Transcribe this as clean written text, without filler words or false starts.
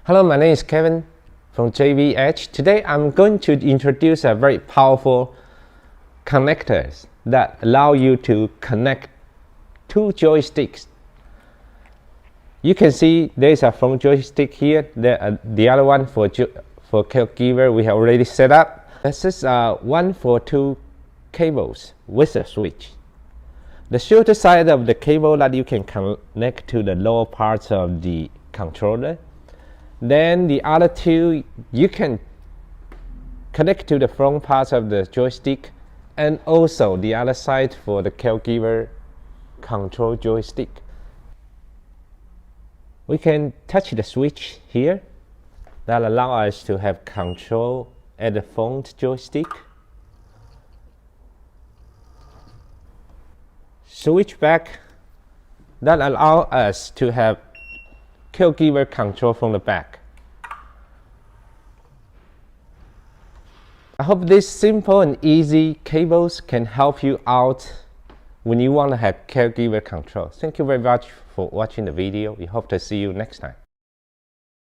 Hello, my name is Kevin from JBH. Today I'm going to introduce a very powerful connectors that allow you to connect two joysticks. You can see there is a front joystick here. The other one for Caregiver we have already set up. This is one for two cables with a switch. The shorter side of the cable that you can connect to the lower parts of the controller. Then the other two you can connect to the front parts of the joystick, and also the other side for the Caregiver control joystick. We can touch the switch here that allow us to have control at the front joystick. Switch back that allow us to have Caregiver control from the back. I hope these simple and easy cables can help you out when you want to have Caregiver control. Thank you very much for watching the video. We hope to see you next time.